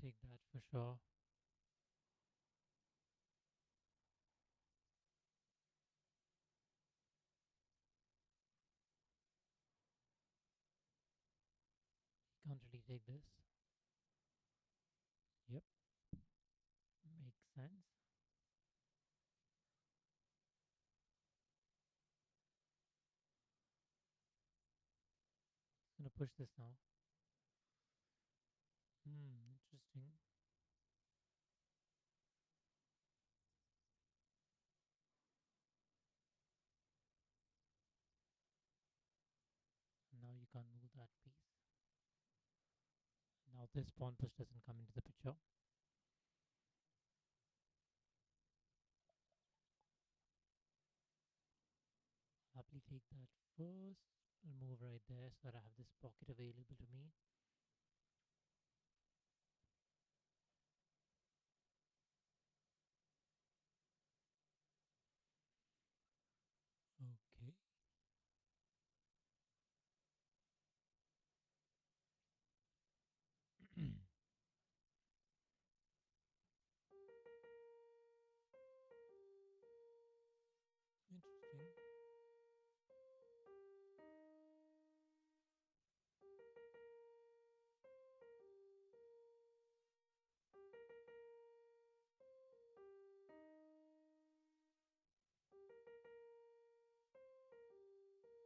take that for sure. Can't really take this. Yep, makes sense. Gonna push this now. Interesting. Now you can't move that piece. Now this pawn push doesn't come into the picture. Happily take that first. I'll move right there so that I have this pocket available to me. Okay.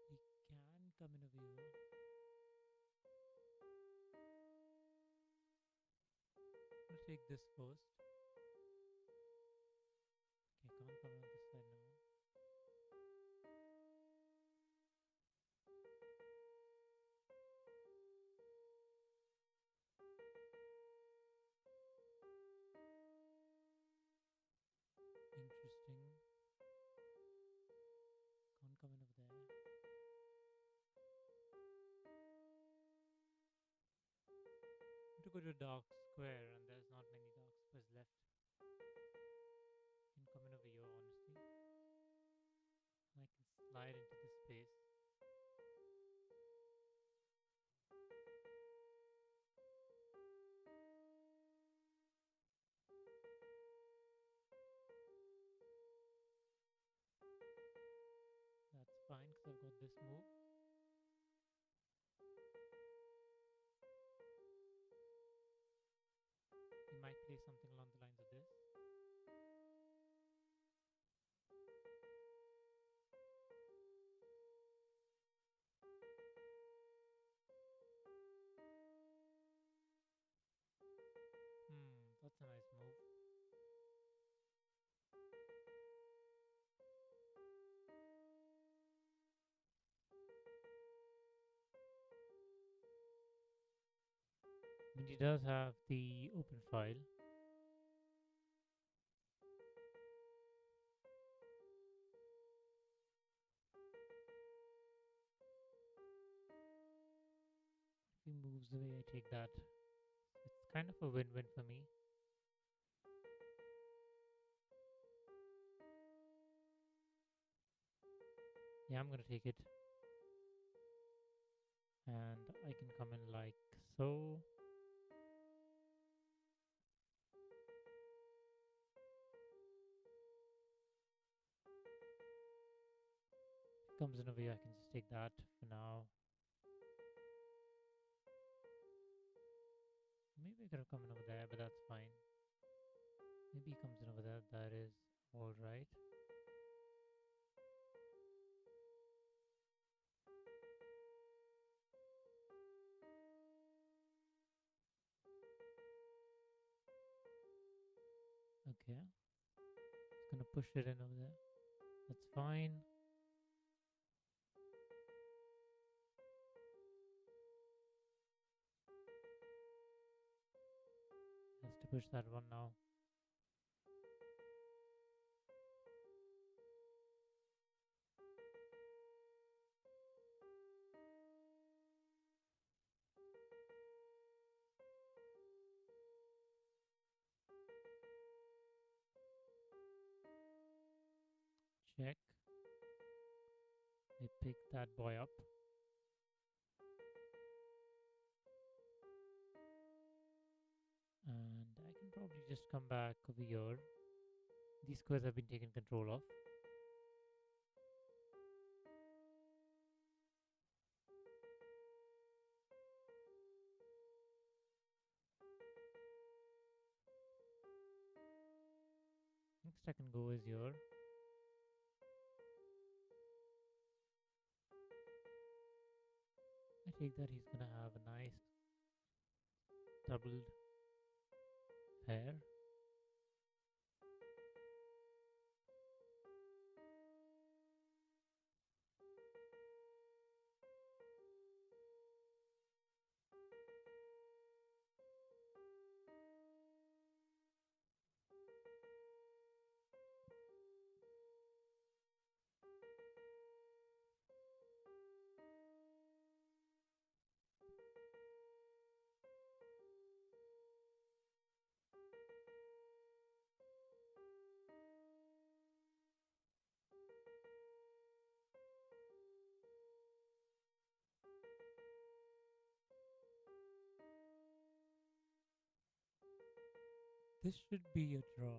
Interesting. We can come in over here. I'll take this first. Okay, can't come on this side now. Interesting. Can't come in over there. Need to go to a dark square, and there's not many dark squares left. Can come in over here, honestly. And I can slide into this space. That's fine because I've got this move. We might play something along the lines of this. That's a nice move. I mean, he does have the open file. If he moves the way I take that, it's kind of a win-win for me. Yeah, I'm gonna take it. And I can come in like so. If it comes in over here, I can just take that for now. Maybe I could have come in over there, but that's fine. Maybe he comes in over there. That is alright. Okay. Just gonna push it in over there. That's fine. Has to push that one now. Check. I pick that boy up. And just come back over here. These squares have been taken control of. Next I can go is here. I take that he's gonna have a nice doubled pair. This should be a draw.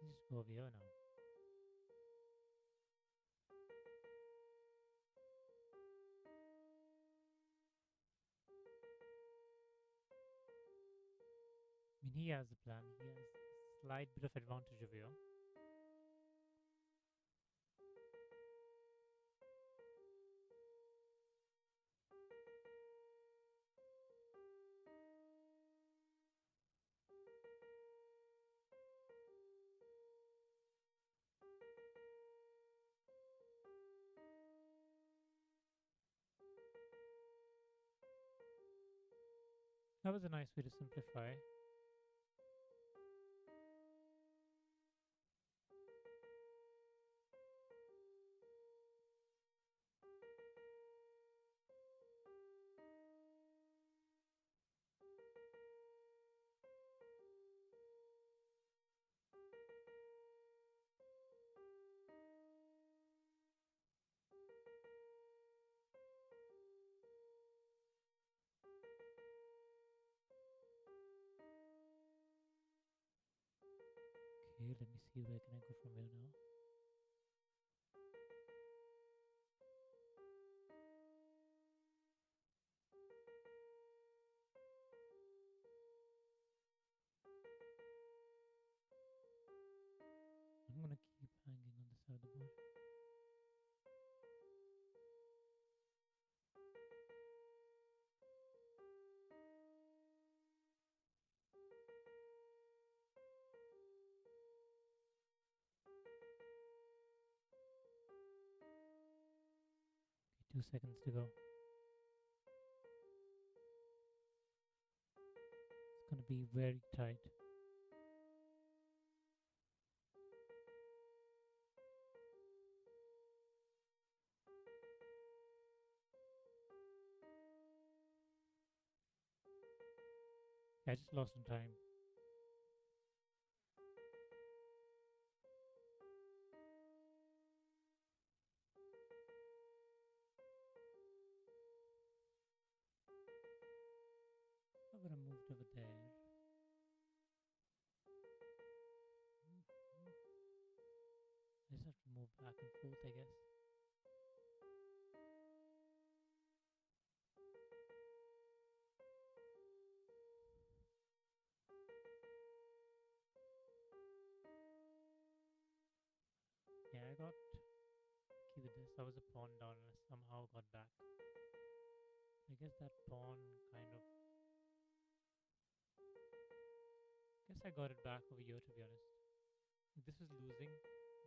Just go over here now. I mean, he has the plan. He has a slight bit of advantage over here. That was a nice way to simplify. Okay, let me see where can I go from here now. I'm gonna keep hanging on the side of the board. Okay, 2 seconds to go. It's gonna be very tight. I just lost some time. I'm gonna move over there. I just have to move back and forth, I guess. Yeah, I got lucky with this. I was a pawn down and I somehow got back. I guess that pawn kind of. Guess I got it back over here, to be honest. If this was losing,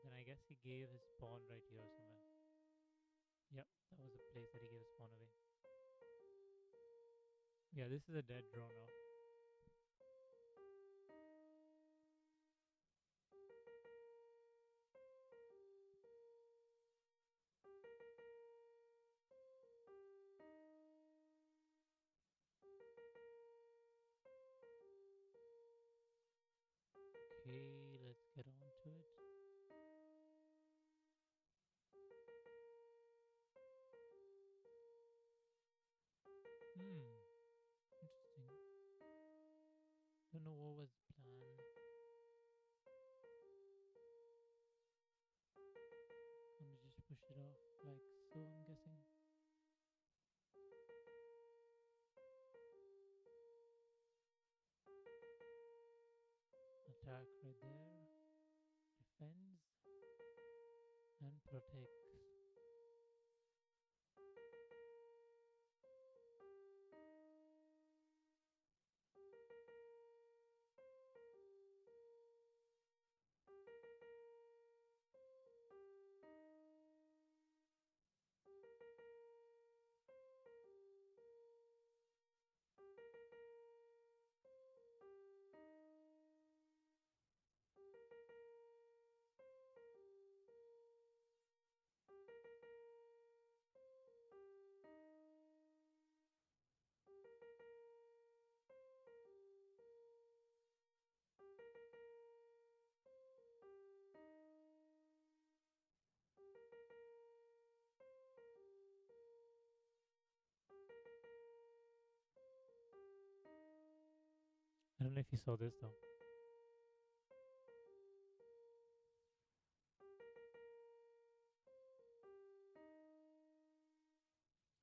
then I guess he gave his pawn right here somewhere. Yep, that was the place that he gave his pawn away. Yeah, this is a dead draw now. Okay, let's get on to it. Don't know what was the plan. Gonna just push it off like so, I'm guessing. Attack right there. Defends and protects. I don't know if you saw this though.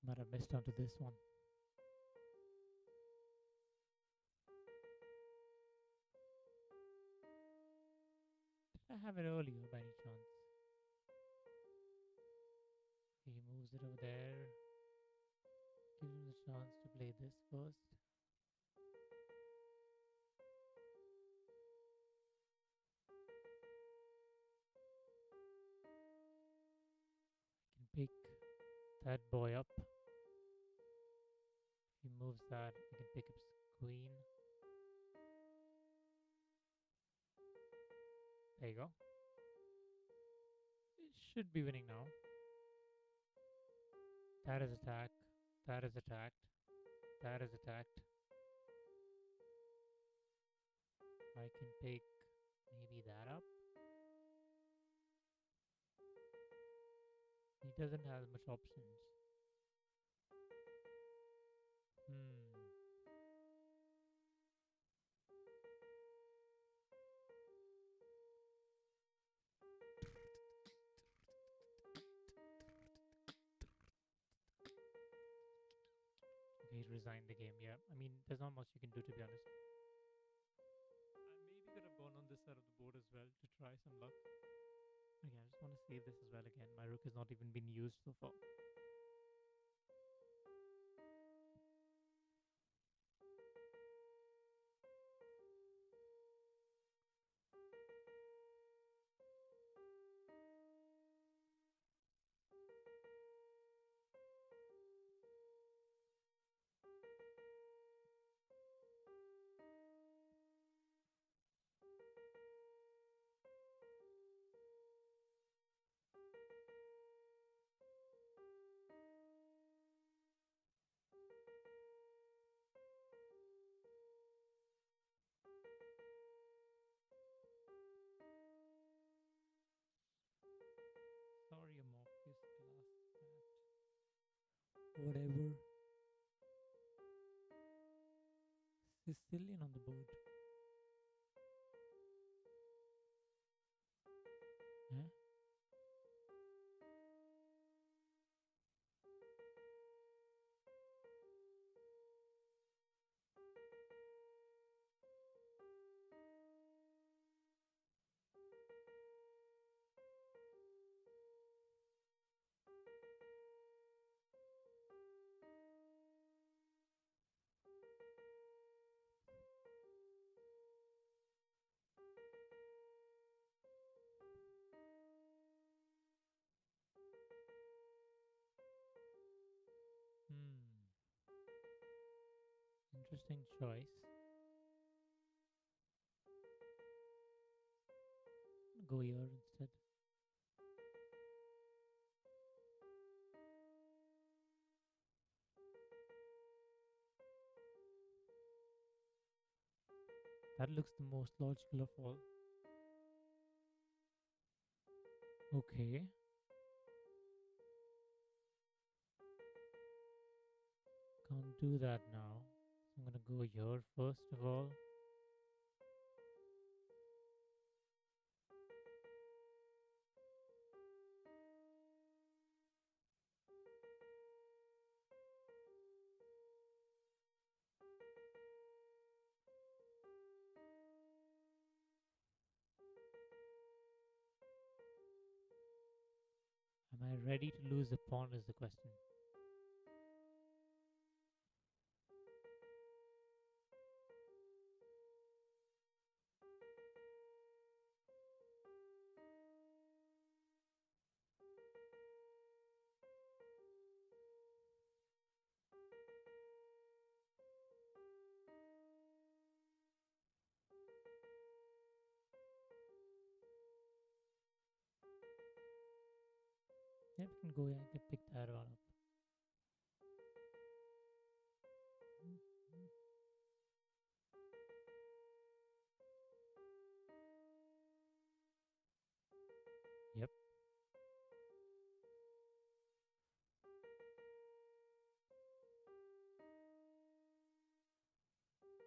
Might have missed onto this one. Did I have it earlier by any chance? He moves it over there. Gives him the chance to play this first. Can pick that boy up. He moves that. He can pick up queen. There you go. It should be winning now. That is attack. That is attacked. That is attacked. I can pick maybe that up. He doesn't have much options. Okay, he resigned the game. Yeah, I mean, there's not much you can do, to be honest. I maybe could have gone on this side of the board as well to try some luck. Okay, I just want to save this as well again. My rook has not even been used so far. Sorry, Amorphous Glass Cat. Whatever. Sicilian on the board. Huh? Interesting choice. Go here instead. That looks the most logical of all. Okay. Can't do that now. So I'm gonna go here first of all. Am I ready to lose a pawn is the question. Yeah, we can go. Yeah, I can pick that one up. Yep.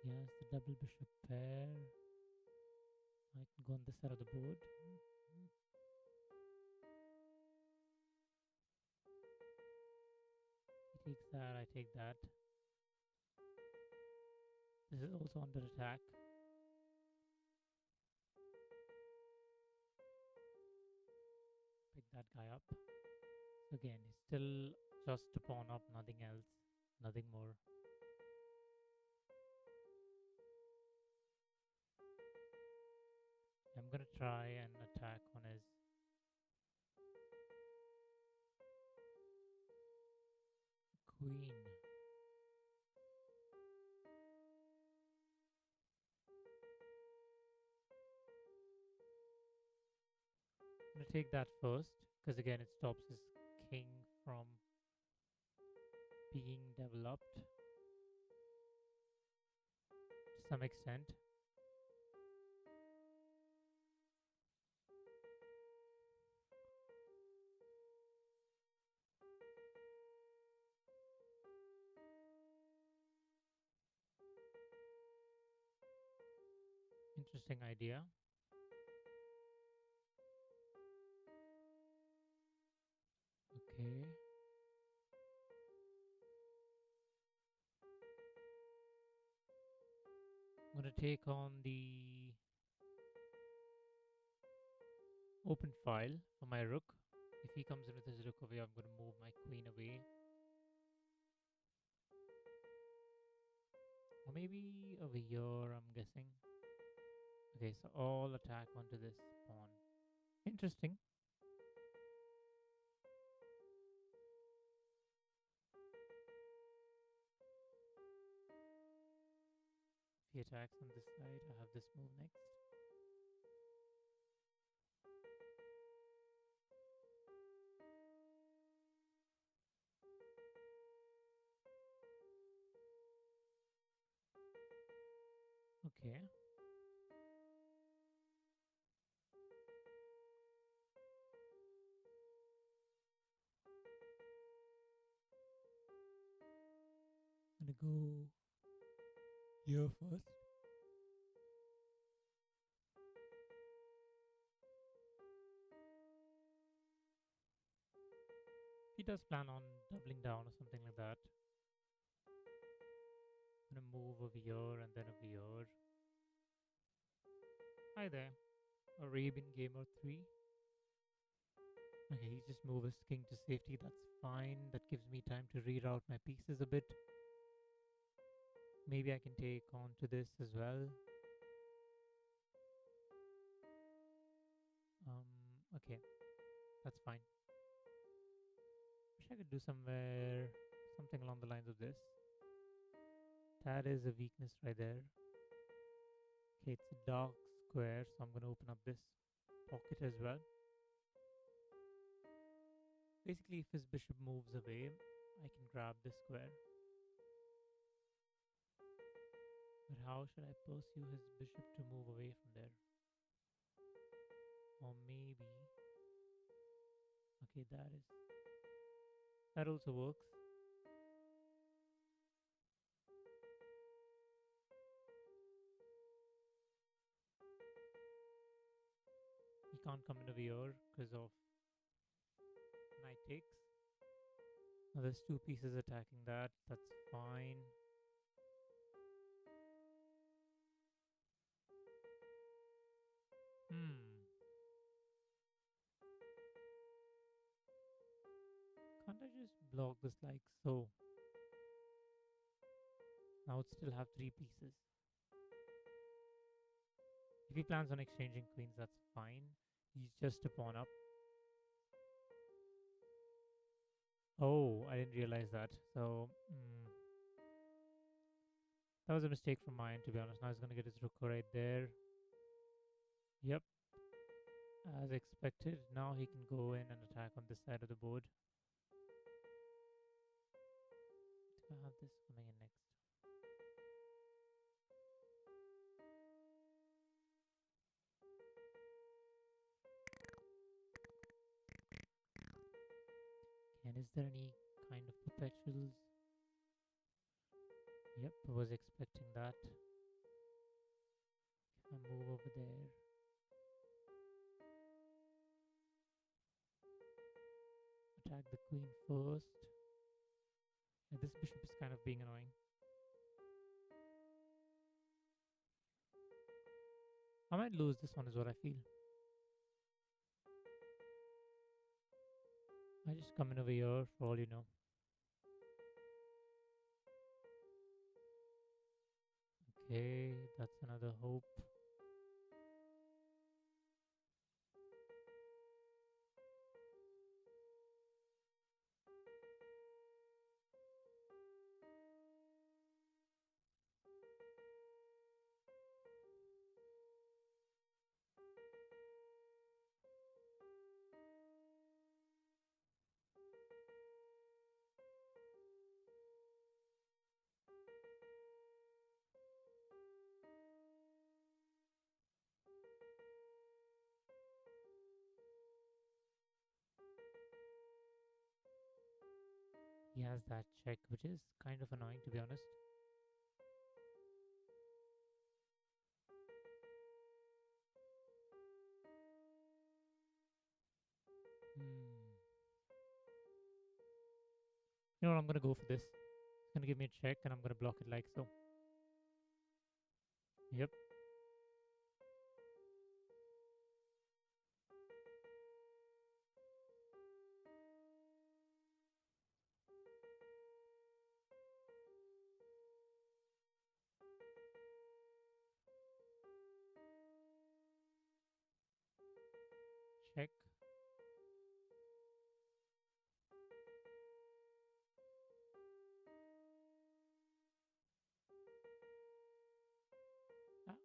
Yes, the double bishop pair. I can go on this side of the board. He takes that, I take that. This is also under attack. Pick that guy up. So again, he's still just a pawn up, nothing else, nothing more. I'm gonna try and attack on his queen. I'm gonna take that first, because again it stops his king from being developed to some extent. Interesting idea. Okay. I'm gonna take on the open file for my rook. If he comes in with his rook away, I'm gonna move my queen away. Or maybe over here, I'm guessing. Okay, so all attack onto this pawn. Interesting. If he attacks on this side, I have this move next. Okay. I'm gonna go here first. He does plan on doubling down or something like that. I'm gonna move over here and then over here. Hi there, Arabian Gamer 3. Okay, he just moved his king to safety. That's fine. That gives me time to reroute my pieces a bit. Maybe I can take on to this as well. Okay, that's fine. Wish I could do something along the lines of this. That is a weakness right there. Okay, it's a dark square, so I'm going to open up this pocket as well. Basically, if his bishop moves away, I can grab this square. But how should I pursue his bishop to move away from there? Or maybe... Okay, that also works. He can't come in over here because of knight takes. Now there's two pieces attacking that. That's fine. I just block this like so? Now it still have three pieces. If he plans on exchanging queens, that's fine. He's just a pawn up. Oh, I didn't realize that. So, that was a mistake from my end, to be honest. Now he's going to get his rook right there. Yep, as expected. Now he can go in and attack on this side of the board. Do I have this coming in next? And is there any kind of perpetuals? Yep, I was expecting that. If I move over there. Attack the queen first. And this bishop is kind of being annoying. I might lose this one is what I feel. I just come in over here for all you know. Okay, that's another hope. He has that check, which is kind of annoying to be honest. You know what, I'm gonna go for this. It's gonna give me a check and I'm gonna block it like so. Yep. Check. Ah.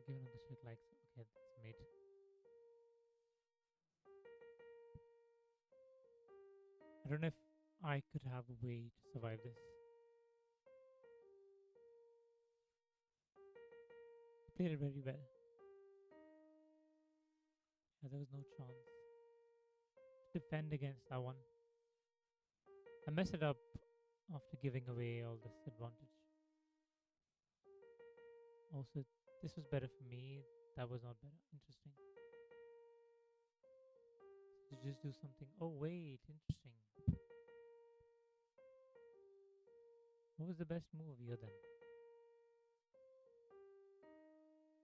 Give another check like so. Okay, that's mate. I don't know if I could have a way to survive this. I played it very well. Yeah, there was no chance to defend against that one. I messed it up after giving away all this advantage. Also, this was better for me. That was not better. Interesting. To just do something. Oh, wait. Interesting. What was the best move here then?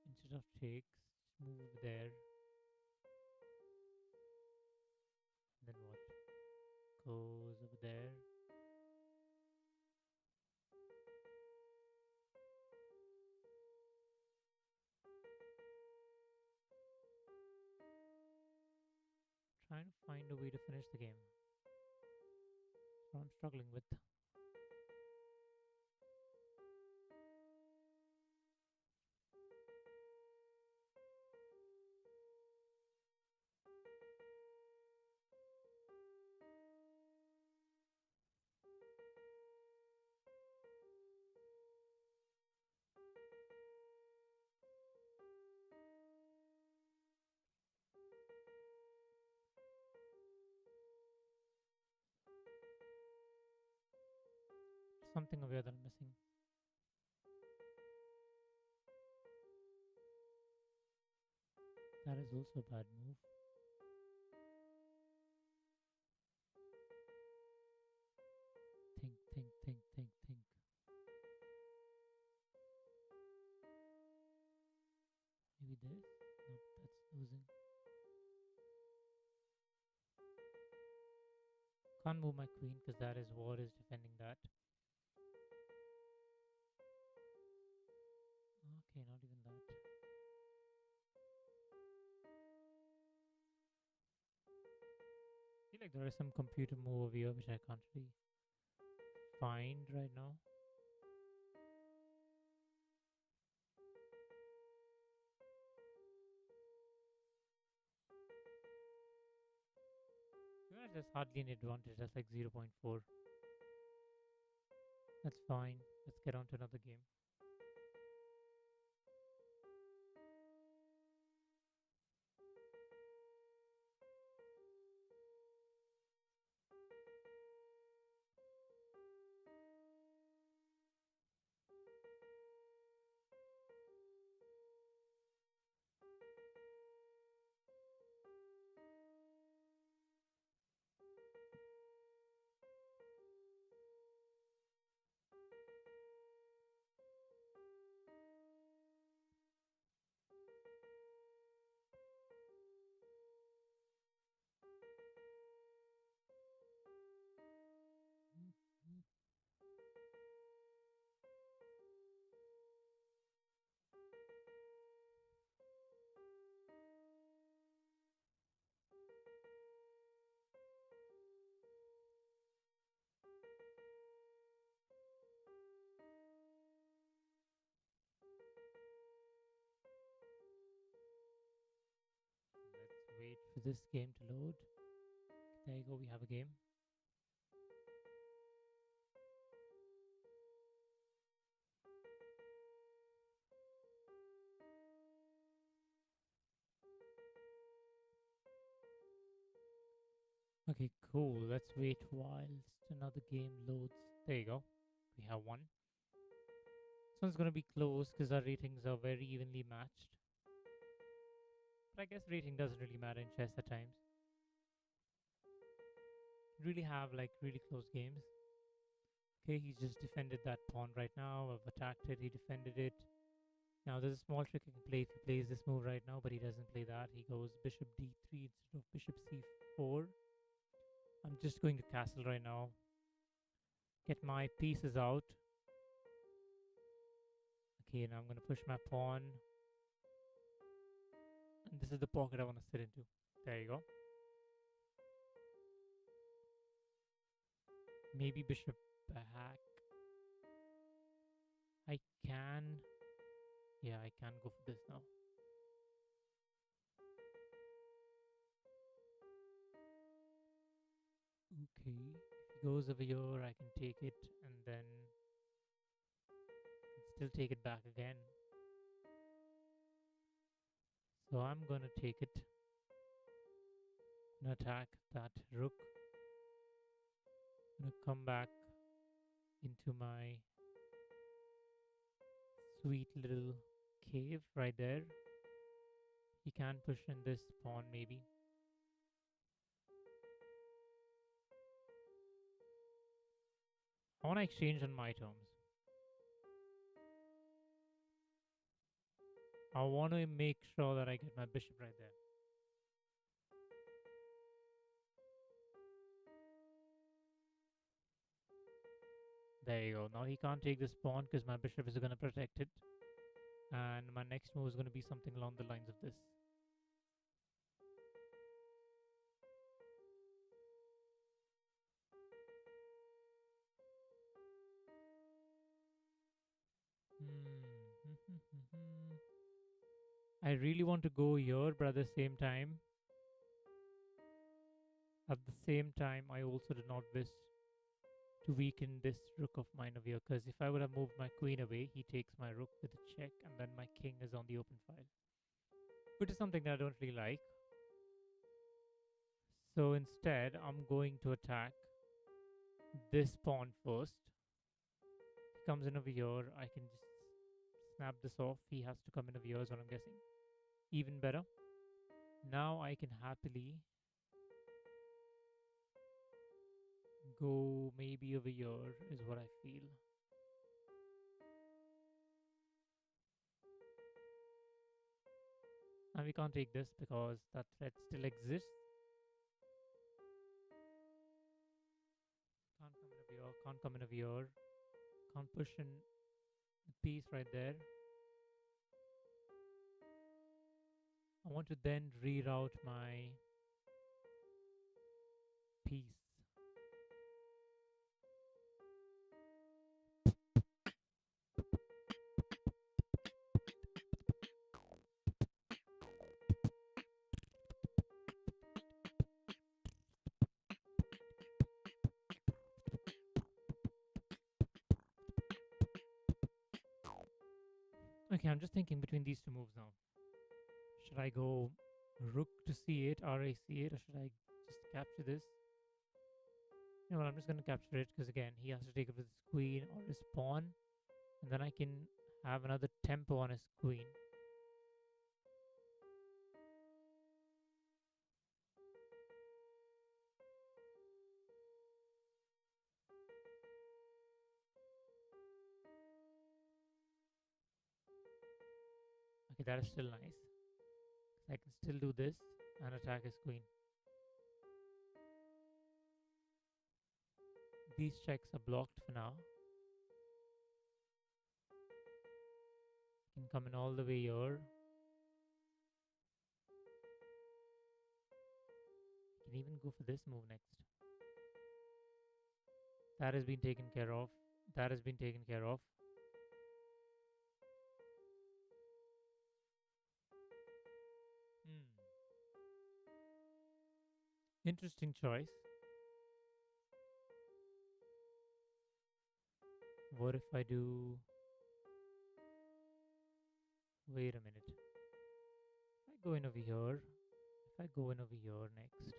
Instead of takes, just move over there. And then what? Goes over there. Trying to find a way to finish the game. So I'm struggling with. Something over here that I'm missing. That is also a bad move. Think, think, think, think, think. Maybe this? Can't move my queen because that is what is defending that. Okay, not even that. I feel like there is some computer move over here which I can't really find right now. To be honest, there's hardly any advantage. That's like 0.4. That's fine. Let's get on to another game. Let's wait for this game to load. There you go, we have a game. Okay, cool. Let's wait whilst another game loads. There you go. We have one. This one's going to be close because our ratings are very evenly matched. But I guess rating doesn't really matter in chess at times. You really have like really close games. Okay, he's just defended that pawn right now. I've attacked it. He defended it. Now there's a small trick he can play if he plays this move right now, but he doesn't play that. He goes bishop d3 instead of bishop c4. I'm just going to castle right now. Get my pieces out. Okay, now I'm going to push my pawn. And this is the pocket I want to sit into. There you go. Maybe bishop back. I can. Yeah, I can go for this now. Okay, if he goes over here, I can take it and then still take it back again. So I'm gonna take it and attack that rook. I'm gonna come back into my sweet little cave right there. He can push in this pawn maybe. I want to exchange on my terms. I want to make sure that I get my bishop right there. There you go. Now he can't take this pawn because my bishop is going to protect it. And my next move is going to be something along the lines of this. I really want to go here, but at the same time, I also do not wish to weaken this rook of mine over here. Because if I would have moved my queen away, he takes my rook with a check, and then my king is on the open file, which is something that I don't really like. So instead, I'm going to attack this pawn first. He comes in over here. I can just snap this off. He has to come in over here, is what I'm guessing. Even better. Now I can happily go maybe over here, is what I feel. Now we can't take this because that threat still exists. Can't come in over here. Can't push in the piece right there. I want to then reroute my piece. Okay, I'm just thinking between these two moves now. Should I go rook to c8, rac8, or should I just capture this? You know what, I'm just going to capture it because again, he has to take it with his queen or his pawn, and then I can have another tempo on his queen. Okay, that is still nice. I can still do this and attack his queen. These checks are blocked for now. Can come in all the way here. Can even go for this move next. That has been taken care of. That has been taken care of. Interesting choice. What if I do... Wait a minute. If I go in over here, if I go in over here next,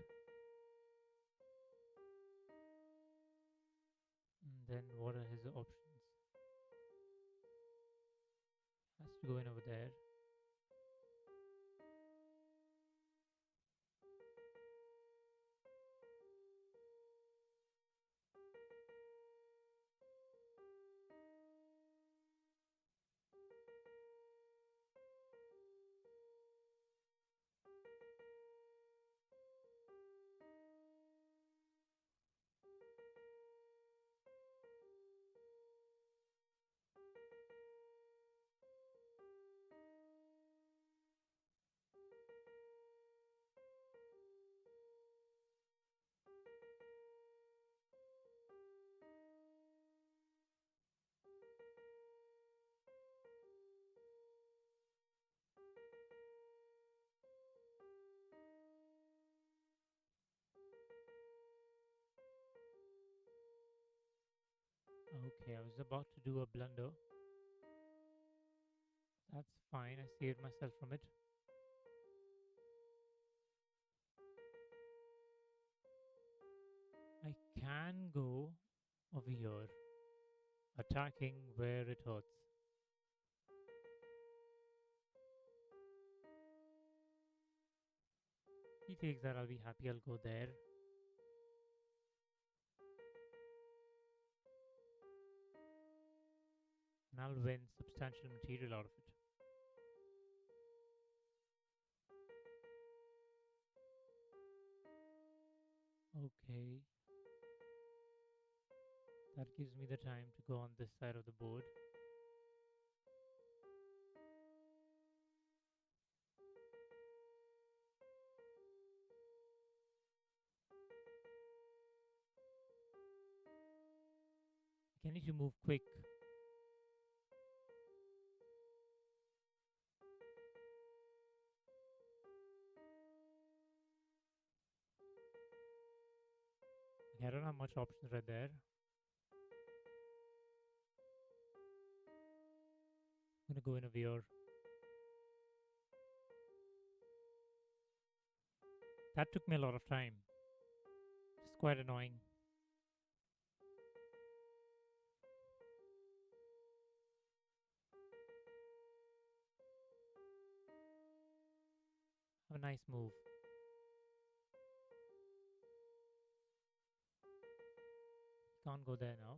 then what are his options? Has to go in over there. Okay, I was about to do a blunder. That's fine, I saved myself from it. I can go over here, attacking where it hurts. He takes that, I'll be happy, I'll go there. And I'll win substantial material out of it. Okay. That gives me the time to go on this side of the board. I need to move quick. I don't have much options right there. I'm gonna go in over here. That took me a lot of time. It's quite annoying. Have a nice move. Can't go there now.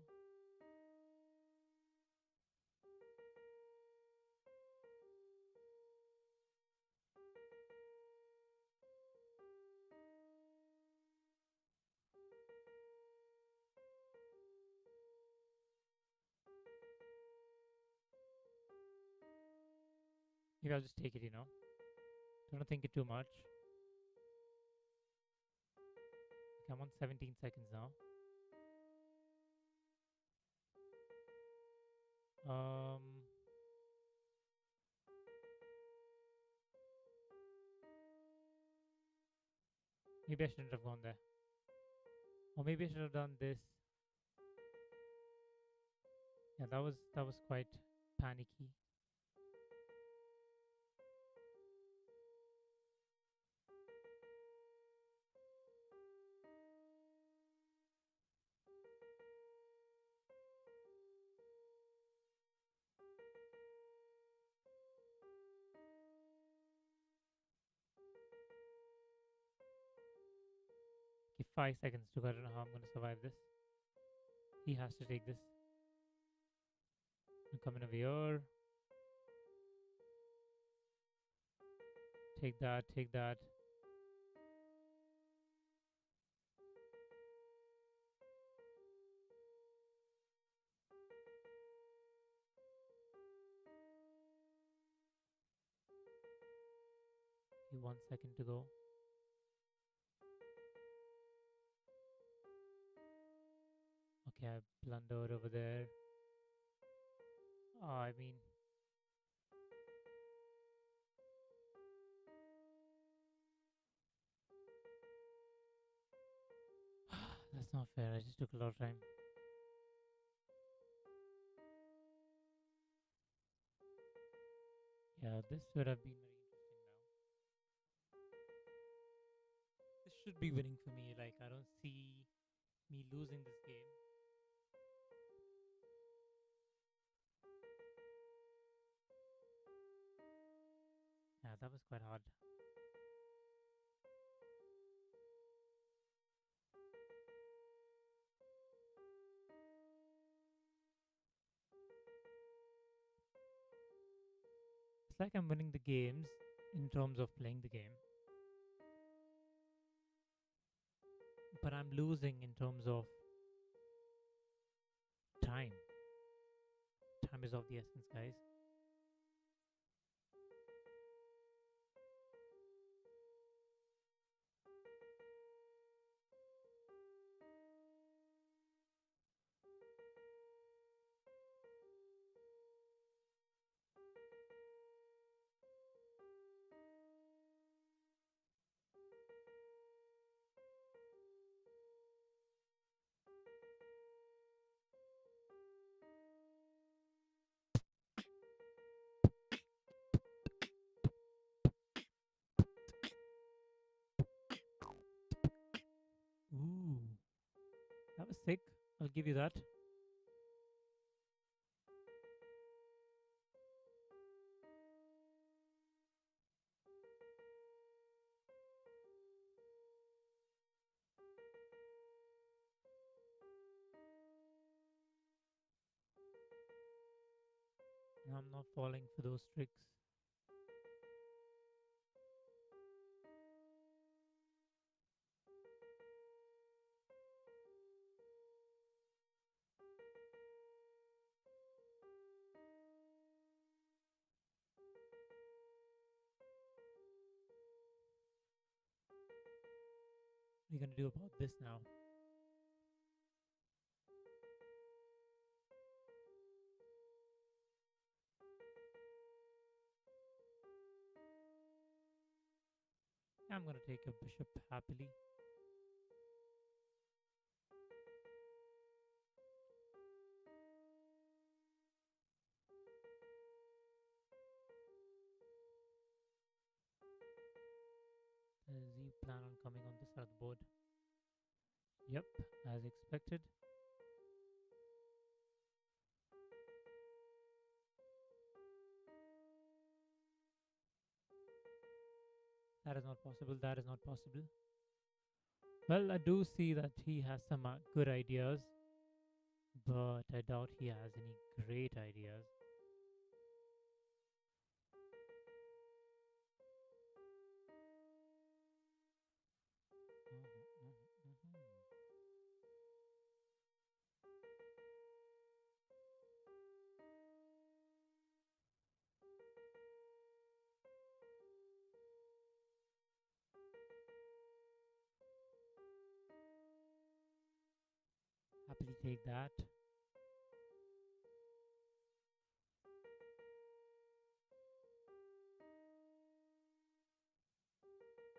Maybe I'll just take it, Don't think it too much. Okay, I'm on 17 seconds now. Um, Maybe I shouldn't have gone there. Or maybe I should have done this. Yeah, that was quite panicky. Okay, 5 seconds to go. I don't know how I'm gonna survive this. He has to take this. I'm coming over here. Take that, take that. Okay, 1 second to go. Okay, I blundered over there. Oh, I mean, that's not fair. I just took a lot of time. Yeah, this would have been very interesting now. This should be winning for me. Like, I don't see me losing this game. Yeah, that was quite hard. It's like I'm winning the games in terms of playing the game, but I'm losing in terms of time. Time is of the essence, guys. Ooh, that was sick. I'll give you that. I'm not falling for those tricks. What are you gonna do about this now? I'm gonna take a bishop happily. Does he plan on coming on this side of the board? Yep, as expected. That is not possible. That is not possible. Well, I do see that he has some good ideas, but I doubt he has any great ideas. take that.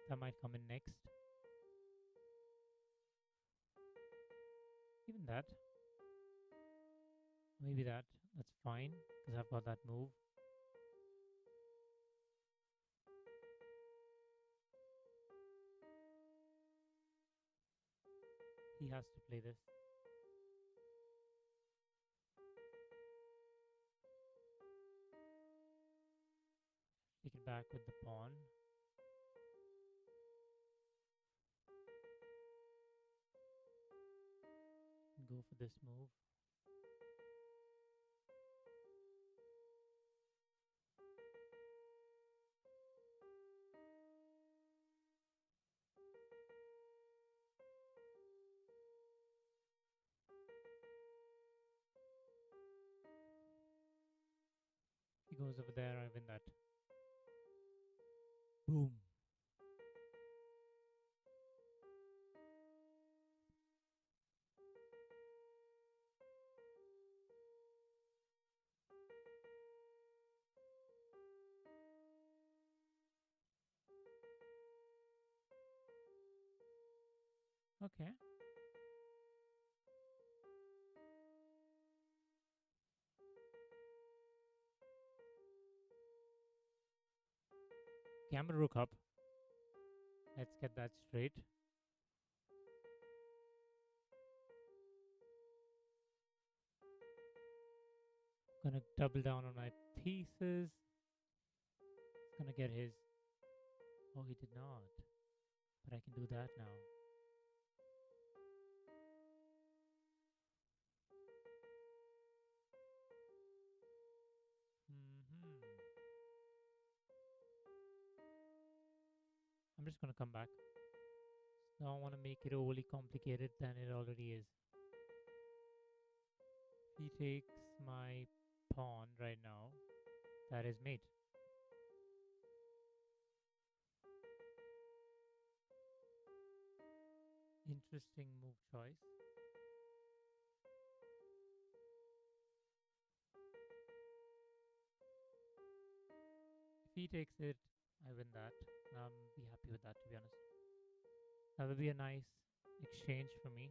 That might come in next. Even that. Maybe that. That's fine because I've got that move. He has to play this. Take it back with the pawn. Go for this move. He goes over there, I win that. Boom. Okay. Camera rook up. Let's get that straight. Gonna double down on my pieces. Gonna get his. Oh, he did not. But I can do that now. I'm just gonna come back. So I don't want to make it overly complicated than it already is. He takes my pawn right now. That is mate. Interesting move choice. If he takes it, I win that. I'm be happy with that, to be honest. That would be a nice exchange for me.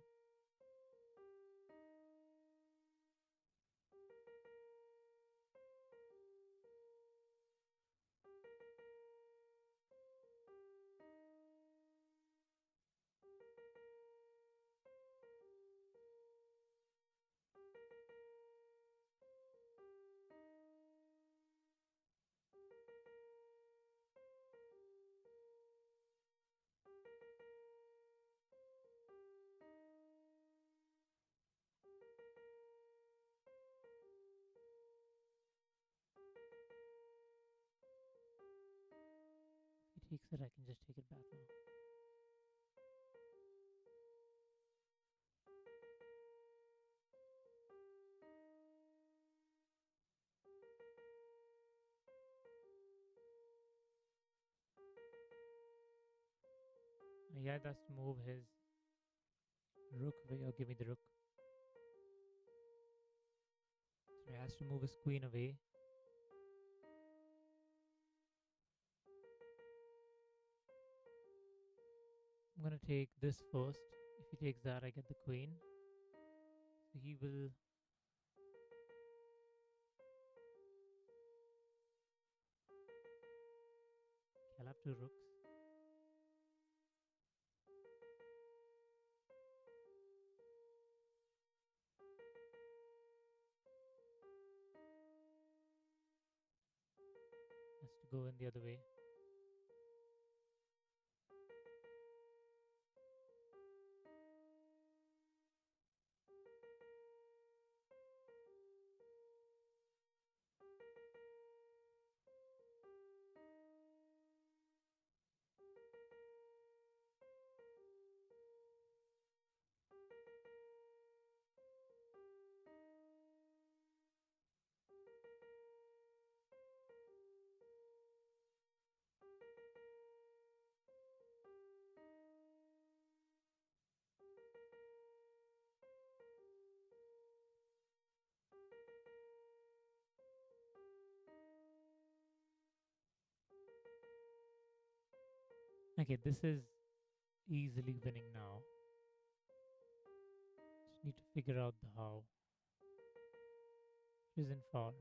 If he takes it, I can just take it back now. He either has to move his rook away or give me the rook. So he has to move his queen away. I'm gonna take this first. If he takes that, I get the queen. So he will. I'll have two rooks. Has to go in the other way. Okay, this is easily winning now. Just need to figure out the how. It isn't far.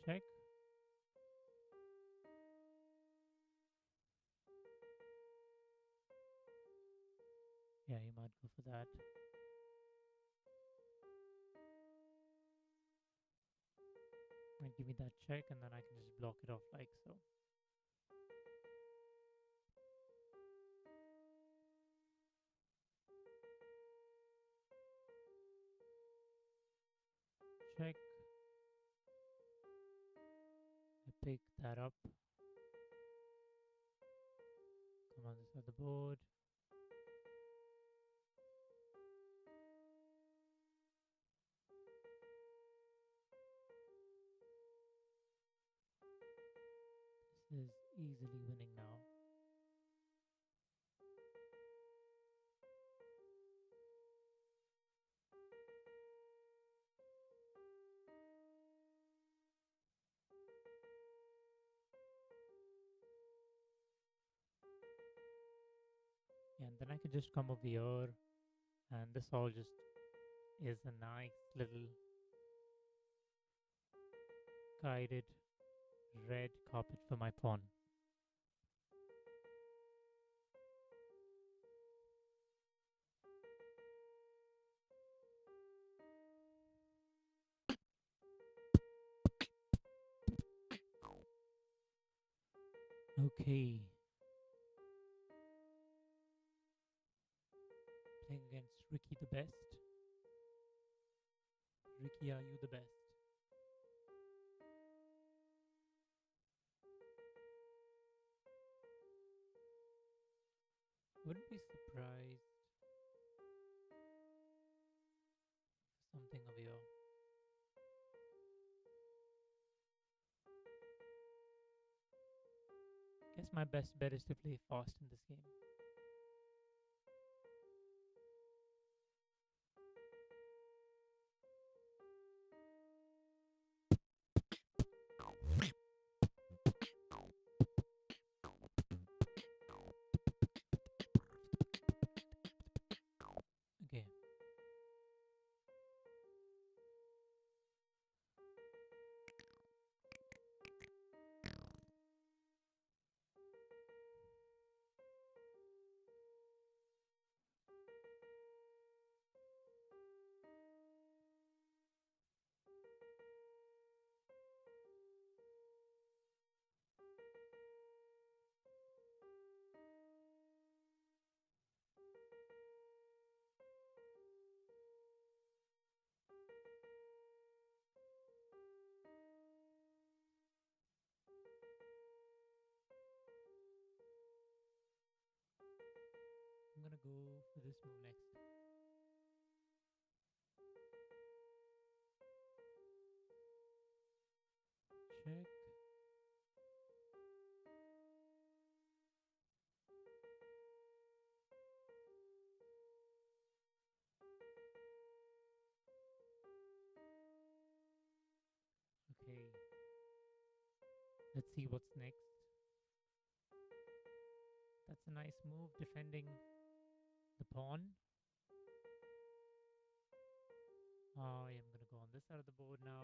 Check. Yeah, you might go for that. And give me that check, and then I can just block it off like so. Check. I pick that up. Come on this side of the board. This is easily winning now. Yeah, and then I could just come over here, and this all just is a nice little guided red carpet for my pawn. Okay. Playing against Ricky the best. Ricky, are you the best? Wouldn't be surprised for something over here. Guess my best bet is to play fast in this game. Okay. I'm gonna go for this move next. Check. Okay. Let's see what's next. That's a nice move, defending the pawn. I am gonna go on this side of the board now.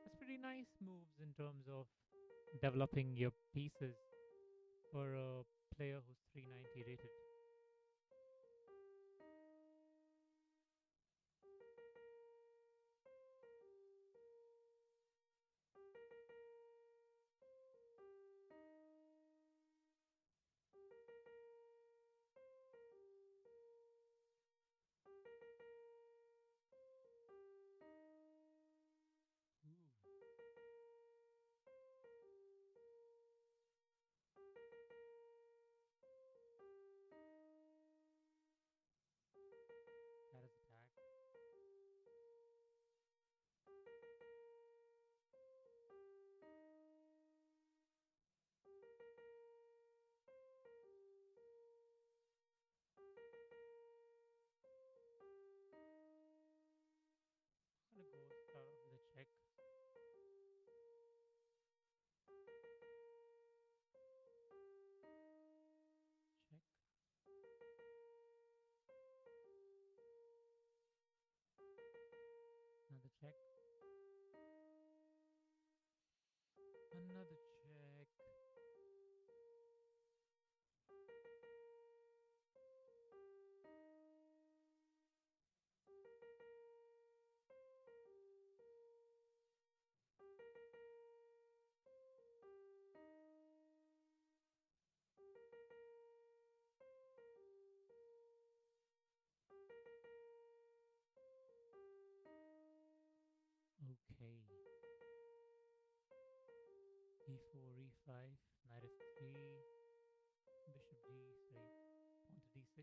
That's pretty nice moves in terms of developing your pieces for a player who's 390 rated. Ooh. check. Another check. Okay. E4, E5, knight F3, bishop G3, pawn to D6.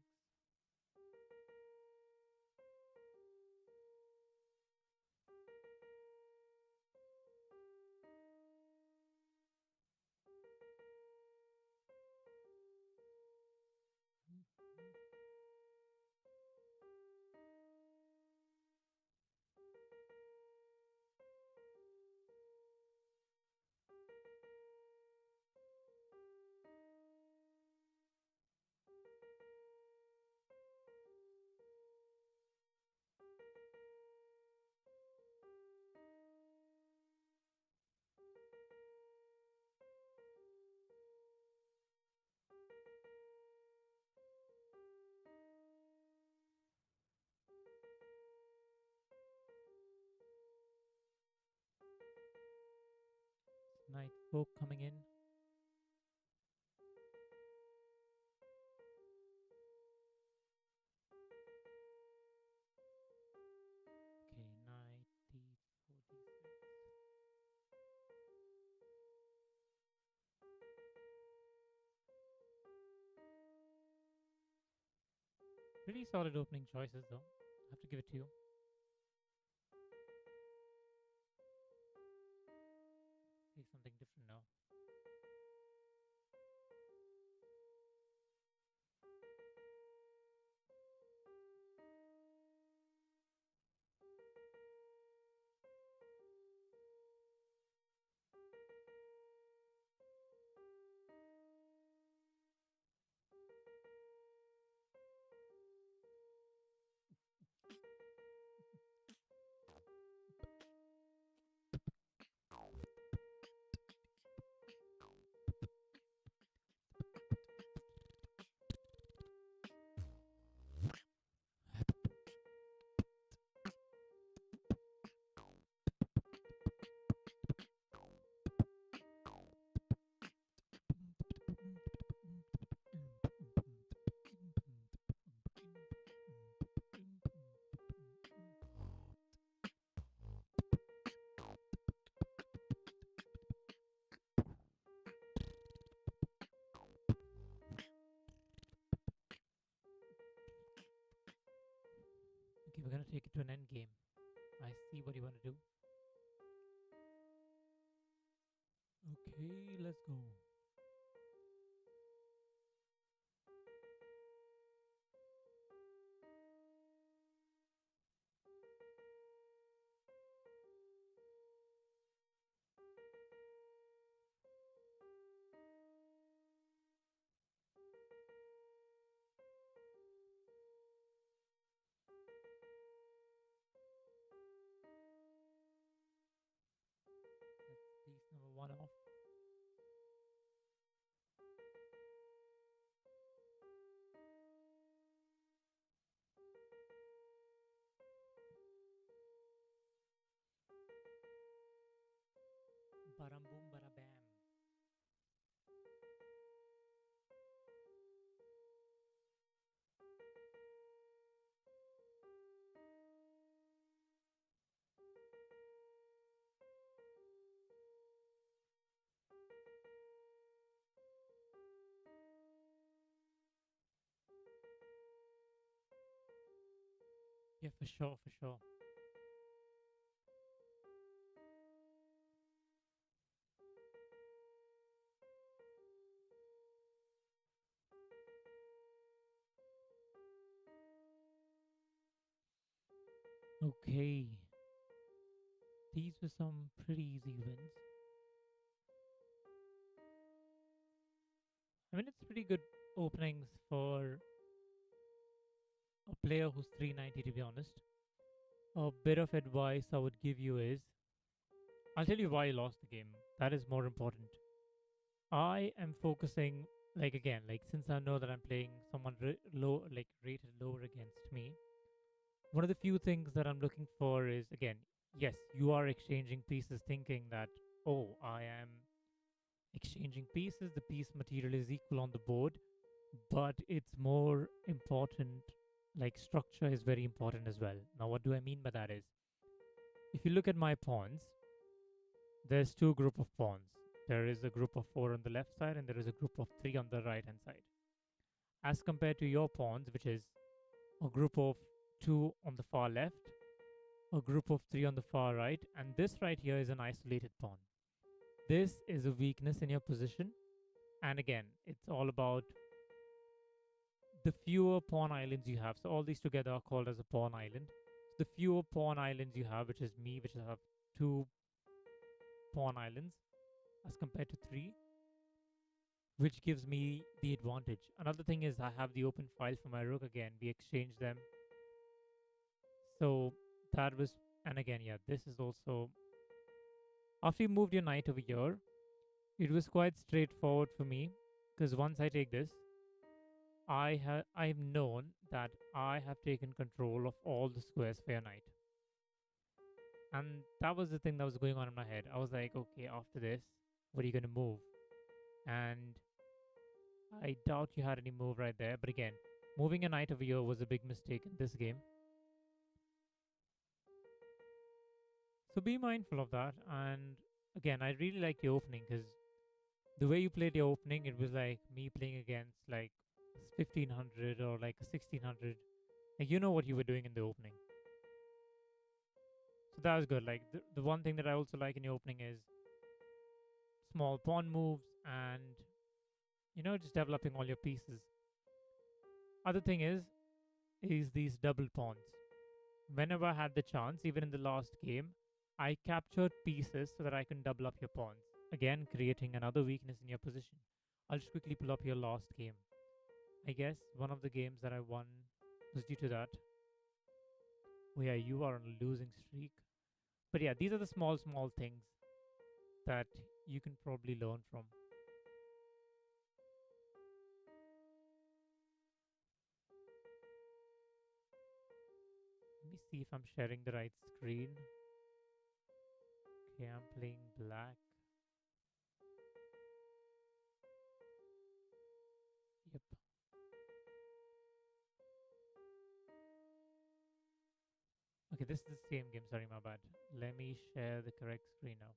Knight 4 coming in. Okay, knight D4, D6. Pretty solid opening choices though. I have to give it to you. See something different now. Okay, we're gonna take it to an end game. I see what you want to do. Okay, let's go. That's piece number 1 off. Baram boom, bara bam. Yeah, for sure, for sure. Okay. These were some pretty easy wins. I mean, it's pretty good openings for a player who's 390, to be honest. A bit of advice I would give you is I'll tell you why I lost the game. That is more important. I am focusing, like, again, like, since I know that I'm playing someone low, like, rated lower against me, one of the few things that I'm looking for is, again, yes, you are exchanging pieces thinking that, oh, I am exchanging pieces, the piece material is equal on the board, but it's more important, like, structure is very important as well. Now, what do I mean by that is, if you look at my pawns, there's two group of pawns. There is a group of four on the left side and there is a group of three on the right hand side. As compared to your pawns, which is a group of two on the far left, a group of three on the far right, and this right here is an isolated pawn. This is a weakness in your position, and again, it's all about the fewer pawn islands you have. So all these together are called as a pawn island. So the fewer pawn islands you have, which is me, which I have two pawn islands as compared to three, which gives me the advantage. Another thing is I have the open file for my rook again. We exchange them. So that was, and again, yeah, this is also, after you moved your knight over here, it was quite straightforward for me because once I take this, I've known that I have taken control of all the squares for your knight. And that was the thing that was going on in my head. I was like, okay, after this, what are you going to move? And I doubt you had any move right there. But again, moving a knight over here was a big mistake in this game. So be mindful of that. And again, I really like the opening because the way you played the opening, it was like me playing against like 1500 or like a 1600. Like, you know what you were doing in the opening. So that was good. Like the one thing that I also like in the opening is small pawn moves and just developing all your pieces. Other thing is these double pawns. Whenever I had the chance, even in the last game, I captured pieces so that I can double up your pawns. Again, creating another weakness in your position. I'll just quickly pull up your last game. I guess one of the games that I won was due to that. Oh yeah, you are on a losing streak. But yeah, these are the small things that you can probably learn from. Let me see if I'm sharing the right screen. Okay, I'm playing black. Yep. Okay, this is the same game. Sorry, my bad. Let me share the correct screen now.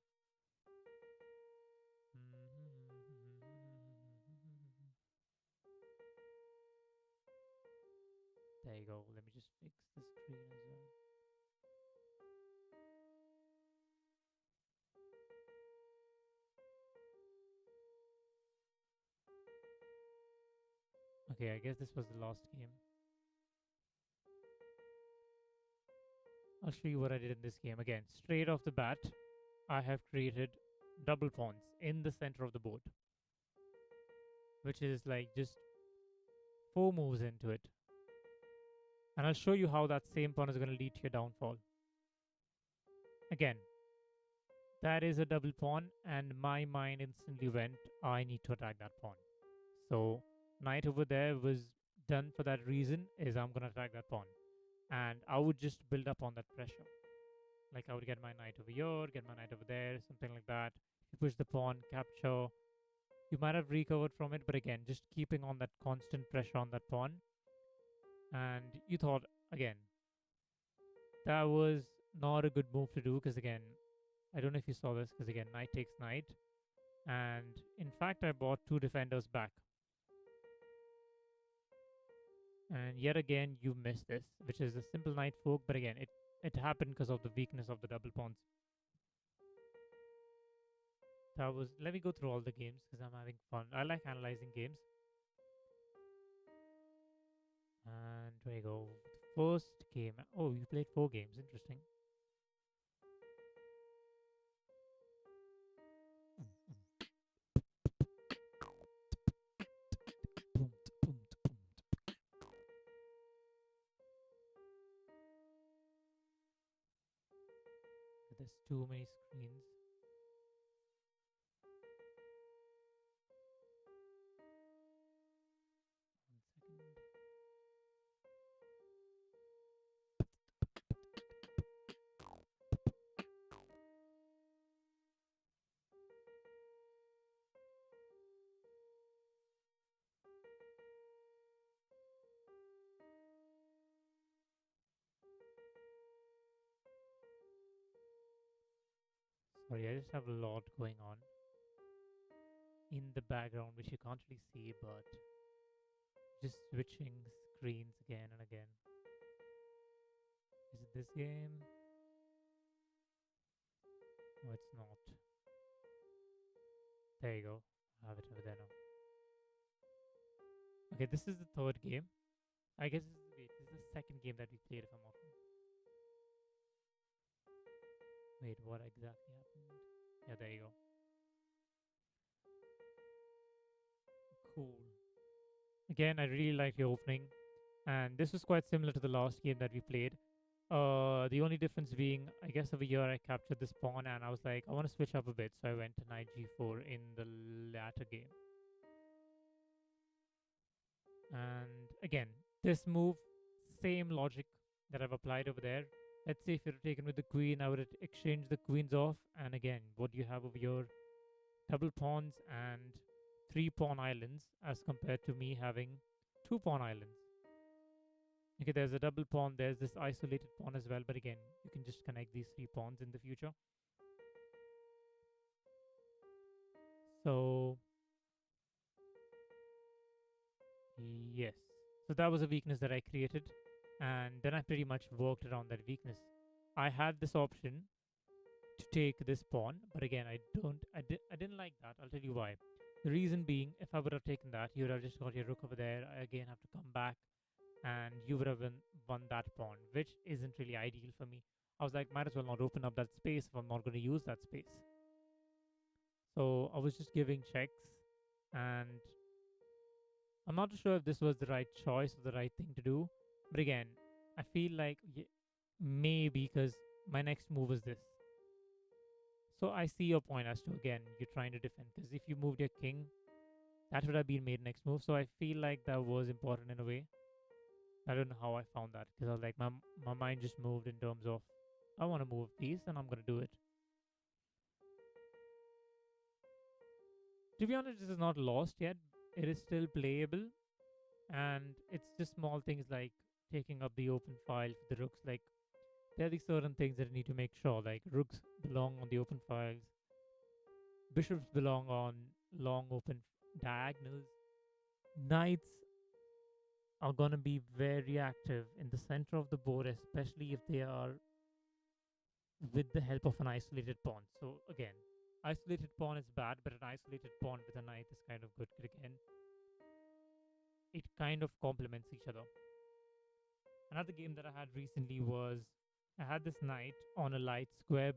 There you go. Let me just fix the screen as well. Okay, I guess this was the last game. I'll show you what I did in this game. Again, straight off the bat, I have created double pawns in the center of the board, which is like just four moves into it. And I'll show you how that same pawn is going to lead to your downfall. Again, that is a double pawn, and my mind instantly went, I need to attack that pawn. So, knight over there was done for that reason, is I'm going to attack that pawn. And I would just build up on that pressure. Like I would get my knight over here, get my knight over there, something like that. You push the pawn, capture. You might have recovered from it, but again, just keeping on that constant pressure on that pawn. And you thought, again, that was not a good move to do because, again, I don't know if you saw this because, again, knight takes knight. And in fact, I bought two defenders back. And yet again, you missed this, which is a simple knight fork. But again, it happened because of the weakness of the double pawns. That was. Let me go through all the games because I'm having fun. I like analyzing games. And there you go. The first game. Oh, you played four games. Interesting. but there's too many screens. One second. Sorry, I just have a lot going on in the background, which you can't really see, but just switching screens again and again. Is it this game? No, it's not. There you go. I have it over there now. Okay, this is the third game. I guess this is the second game that we played, if I'm not wrong. Wait, what exactly happened? Yeah, there you go. Cool. Again, I really like the opening, and this was quite similar to the last game that we played. The only difference being, I guess over here I captured this pawn, and I was like, I want to switch up a bit, so I went to knight g4 in the latter game. And again, this move, same logic that I've applied over there. Let's say if you're taken with the queen, I would exchange the queens off, and again, what do you have over here? Double pawns and 3 pawn islands, as compared to me having 2 pawn islands. Okay, there's a double pawn, there's this isolated pawn as well, but again, you can just connect these 3 pawns in the future. So, yes. So that was a weakness that I created, and then I pretty much worked around that weakness. I had this option to take this pawn, but again, I didn't like that. I'll tell you why. The reason being, if I would have taken that, you would have just got your rook over there. I again have to come back, and you would have won that pawn, which isn't really ideal for me. I was like, might as well not open up that space if I'm not going to use that space. So I was just giving checks, and I'm not sure if this was the right choice or the right thing to do. But again, I feel like maybe because my next move is this. So I see your point as to, again, you're trying to defend, because if you moved your king, that would have been made next move. So I feel like that was important in a way. I don't know how I found that, because I was like, my mind just moved in terms of, I want to move a piece and I'm going to do it. To be honest, this is not lost yet. It is still playable, and it's just small things like taking up the open file for the rooks. Like, there are these certain things that I need to make sure, like rooks belong on the open files, bishops belong on long open diagonals, knights are going to be very active in the center of the board, especially if they are with the help of an isolated pawn. So again, isolated pawn is bad, but an isolated pawn with a knight is kind of good. Again, it kind of complements each other. Another game that I had recently was, I had this knight on a light square,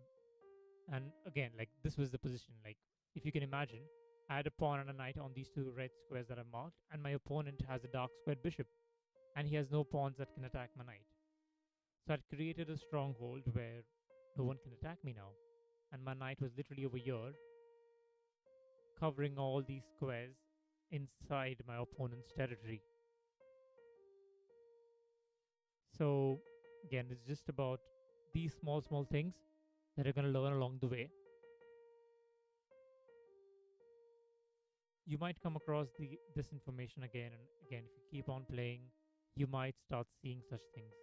and again, like, this was the position. Like, if you can imagine, I had a pawn and a knight on these 2 red squares that I marked, and my opponent has a dark squared bishop, and he has no pawns that can attack my knight. So I'd created a stronghold where no one can attack me now, and my knight was literally over here, covering all these squares inside my opponent's territory. So again, it's just about these small things that you're going to learn along the way. You might come across this information again and again. If you keep on playing, you might start seeing such things.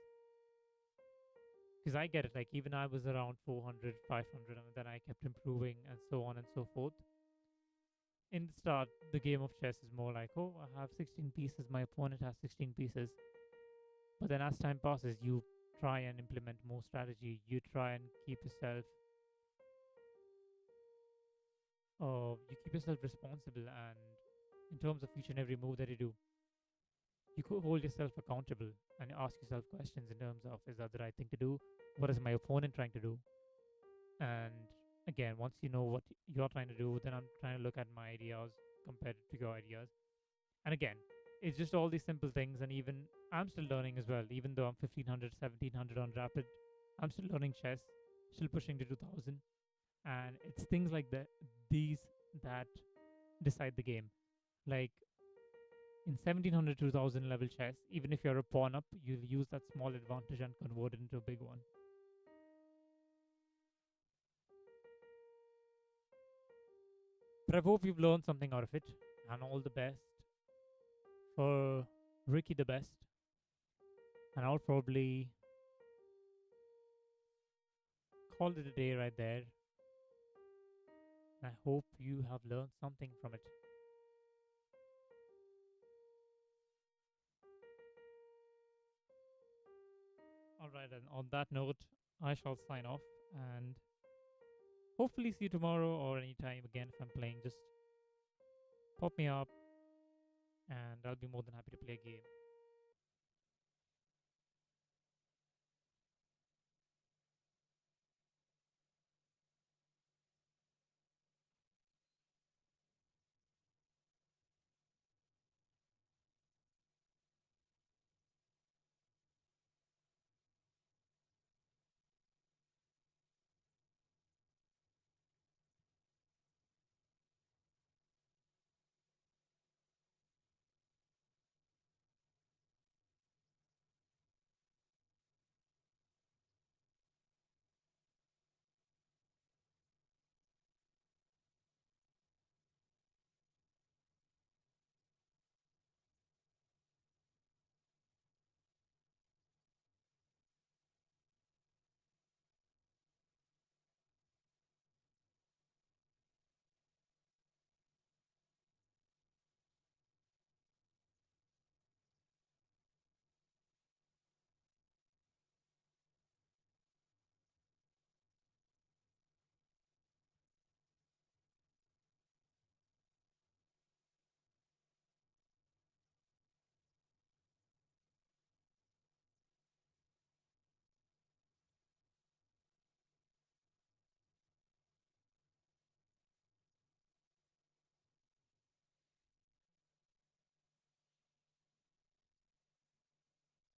Because I get it, like, even I was around 400, 500, and then I kept improving and so on and so forth. In the start, the game of chess is more like, oh, I have 16 pieces, my opponent has 16 pieces. But then as time passes, you try and implement more strategy. You try and keep yourself responsible, and in terms of each and every move that you do, you could hold yourself accountable and ask yourself questions in terms of, is that the right thing to do? What is my opponent trying to do? And again, once you know what you're trying to do, then I'm trying to look at my ideas compared to your ideas. And again, it's just all these simple things, and even I'm still learning as well. Even though I'm 1500, 1700 on rapid, I'm still learning chess. still pushing to 2000. And it's things like these that decide the game. Like in 1700 2000 level chess, even if you're a pawn up, you'll use that small advantage and convert it into a big one. But I hope you've learned something out of it, and all the best for Ricky the best. And I'll probably call it a day right there. And I hope you have learned something from it. Alright, and on that note, I shall sign off and hopefully see you tomorrow or anytime again if I'm playing. Just pop me up and I'll be more than happy to play a game.